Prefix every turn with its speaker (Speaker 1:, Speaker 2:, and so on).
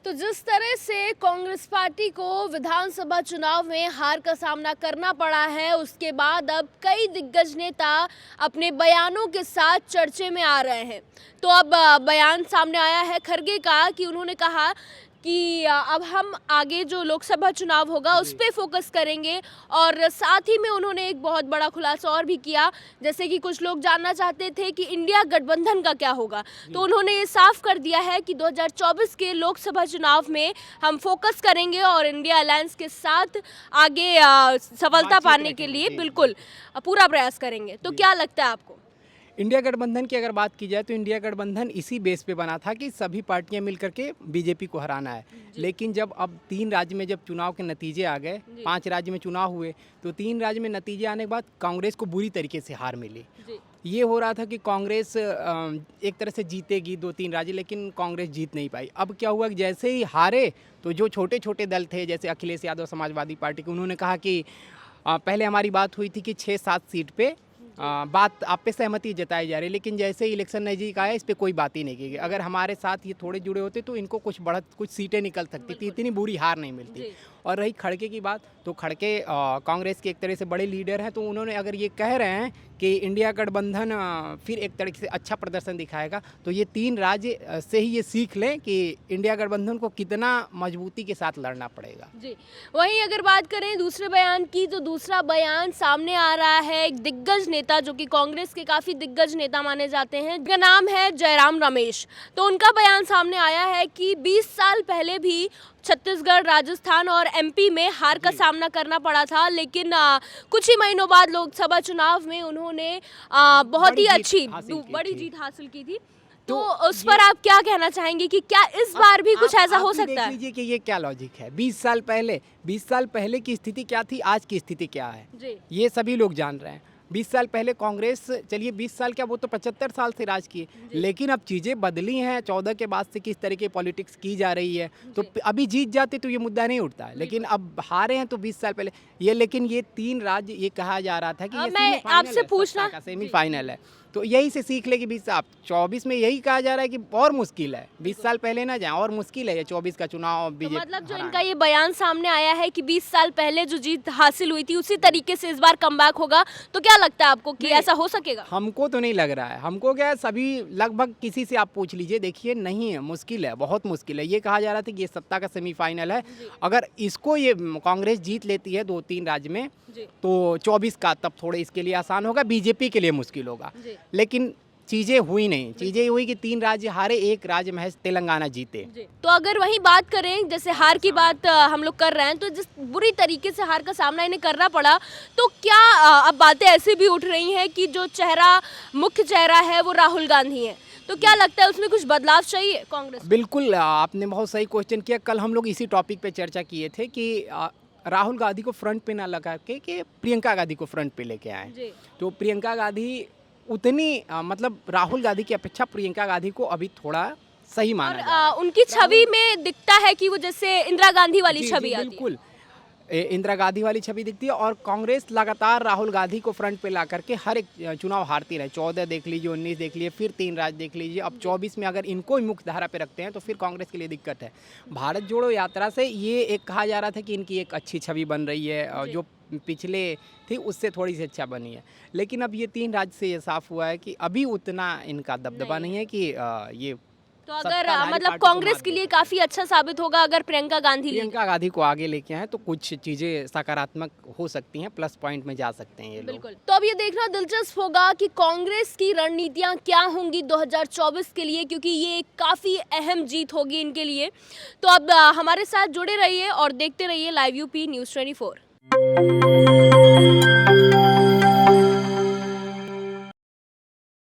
Speaker 1: तो जिस तरह से कांग्रेस पार्टी को विधानसभा चुनाव में हार का सामना करना पड़ा है, उसके बाद अब कई दिग्गज नेता अपने बयानों के साथ चर्चे में आ रहे हैं। तो अब बयान सामने आया है खरगे का कि उन्होंने कहा कि अब हम आगे जो लोकसभा चुनाव होगा उस पर फोकस करेंगे। और साथ ही में उन्होंने एक बहुत बड़ा खुलासा और भी किया, जैसे कि कुछ लोग जानना चाहते थे कि इंडिया गठबंधन का क्या होगा, तो उन्होंने ये साफ कर दिया है कि 2024 के लोकसभा चुनाव में हम फोकस करेंगे और इंडिया अलायंस के साथ आगे सफलता पाने के लिए बिल्कुल पूरा प्रयास करेंगे। तो क्या लगता है आपको?
Speaker 2: इंडिया गठबंधन की अगर बात की जाए तो इंडिया गठबंधन इसी बेस पे बना था कि सभी पार्टियां मिलकर के बीजेपी को हराना है। लेकिन जब अब 3 राज्य में जब चुनाव के नतीजे आ गए, 5 राज्य में चुनाव हुए, तो 3 राज्य में नतीजे आने के बाद कांग्रेस को बुरी तरीके से हार मिली। ये हो रहा था कि कांग्रेस एक तरह से जीतेगी 2-3 राज्य, लेकिन कांग्रेस जीत नहीं पाई। अब क्या हुआ कि जैसे ही हारे तो जो छोटे छोटे दल थे, जैसे अखिलेश यादव समाजवादी पार्टी के, उन्होंने कहा कि पहले हमारी बात हुई थी कि 6-7 सीट पे बात आप पे सहमति जताई जा रही है, लेकिन जैसे ही इलेक्शन नज़दीक आया इस पे कोई बात ही नहीं की गई। अगर हमारे साथ ये थोड़े जुड़े होते तो इनको कुछ सीटें निकल सकती थी, इतनी बुरी हार नहीं मिलती। और रही खड़गे की बात, तो खड़गे कांग्रेस के एक तरह से बड़े लीडर हैं, तो उन्होंने अगर ये कह रहे हैं कि इंडिया गठबंधन फिर एक तरीके से अच्छा प्रदर्शन दिखाएगा, तो ये 3 राज्य से ही ये सीख लें कि इंडिया गठबंधन को कितना मजबूती के साथ लड़ना पड़ेगा।
Speaker 1: जी, वहीं अगर बात करें दूसरे बयान की, तो दूसरा बयान सामने आ रहा है एक दिग्गज नेता जो कि कांग्रेस के काफ़ी दिग्गज नेता माने जाते हैं, जिनका नाम है जयराम रमेश। तो उनका बयान सामने आया है कि 20 साल पहले भी छत्तीसगढ़, राजस्थान और एमपी में हार का सामना करना पड़ा था, लेकिन कुछ ही महीनों बाद लोकसभा चुनाव में उन्होंने बहुत ही अच्छी बड़ी जीत हासिल की थी। तो उस पर आप क्या कहना चाहेंगे कि क्या इस बार भी कुछ ऐसा हो सकता है?
Speaker 2: देख लीजिए कि ये क्या लॉजिक है। 20 साल पहले की स्थिति क्या थी, आज की स्थिति क्या है, ये सभी लोग जान रहे हैं। 20 साल पहले कांग्रेस, चलिए 20 साल क्या, वो तो 75 साल से राज किए, लेकिन अब चीज़ें बदली हैं। 14 के बाद से किस तरह की पॉलिटिक्स की जा रही है, तो अभी जीत जाते तो ये मुद्दा नहीं उठता है, लेकिन अब हारे हैं तो 20 साल पहले ये। लेकिन ये 3 राज्य, ये कहा जा रहा था कि ये
Speaker 1: मैं आपसे पूछना
Speaker 2: सेमीफाइनल है, तो यही से सीख ले कि 24 में यही कहा जा रहा है कि और मुश्किल है, 20 साल पहले ना जाए, और मुश्किल है ये 24 का चुनाव बीजेपी।
Speaker 1: मतलब जो इनका ये बयान सामने आया है कि 20 साल पहले जो जीत हासिल हुई थी उसी तरीके से इस बार कमबैक होगा, तो क्या लगता है आपको कि ऐसा हो सकेगा?
Speaker 2: हमको तो नहीं लग रहा है। हमको क्या, सभी लगभग किसी से आप पूछ लीजिए, देखिए नहीं है, मुश्किल है, बहुत मुश्किल है। ये कहा जा रहा था कि ये सत्ता का सेमीफाइनल है, अगर इसको ये कांग्रेस जीत लेती है 2-3 राज्य में, तो 24 का तब थोड़े इसके लिए आसान होगा, बीजेपी के लिए मुश्किल होगा। लेकिन चीजें हुई नहीं, चीजें हुई कि 3 राज्य हारे, 1 राज्य महज तेलंगाना जीते।
Speaker 1: तो अगर वही बात करें, जैसे हार की बात हम लोग कर रहे हैं, तो जिस बुरी तरीके से हार का सामना इन्हें करना पड़ा, तो क्या अब बातें ऐसी भी उठ रही हैं कि जो मुख्य चेहरा है वो राहुल गांधी है, तो क्या लगता है उसमें कुछ बदलाव चाहिए कांग्रेस?
Speaker 2: बिल्कुल, आपने बहुत सही क्वेश्चन किया। कल हम लोग इसी टॉपिक पे चर्चा किए थे कि राहुल गांधी को फ्रंट पे ना लगा के कि प्रियंका गांधी को फ्रंट पे लेके आए। तो प्रियंका गांधी उतनी मतलब राहुल गांधी की अपेक्षा प्रियंका गांधी को अभी थोड़ा सही माना जा रहा है।
Speaker 1: उनकी छवि में दिखता है कि वो जैसे इंदिरा गांधी वाली छवि आती है।
Speaker 2: बिल्कुल इंदिरा गांधी वाली छवि दिखती है, और कांग्रेस लगातार राहुल गांधी को फ्रंट पे ला करके हर एक चुनाव हारती रहे। 14 देख लीजिए, 19 देख लीजिए, फिर 3 राज्य देख लीजिए, अब 24 में अगर इनको ही मुख्य धारा पे रखते हैं तो फिर कांग्रेस के लिए दिक्कत है। भारत जोड़ो यात्रा से ये एक कहा जा रहा था कि इनकी एक अच्छी छवि बन रही है, जो पिछले थी उससे थोड़ी सी अच्छा बनी है। लेकिन अब ये 3 राज्य से ये साफ हुआ है कि अभी उतना इनका दबदबा नहीं है कि ये,
Speaker 1: तो अगर मतलब कांग्रेस के लिए काफी अच्छा साबित होगा अगर प्रियंका गांधी
Speaker 2: को आगे लेके आए, तो कुछ चीजें सकारात्मक हो सकती हैं, प्लस पॉइंट में जा सकते हैं ये लोग।
Speaker 1: बिल्कुल। तो अब ये देखना दिलचस्प होगा कि कांग्रेस की रणनीतियां क्या होंगी 2024 के लिए, क्योंकि ये काफी अहम जीत होगी इनके लिए। तो अब हमारे साथ जुड़े रहिए और देखते रहिए लाइव यूपी न्यूज़ 24।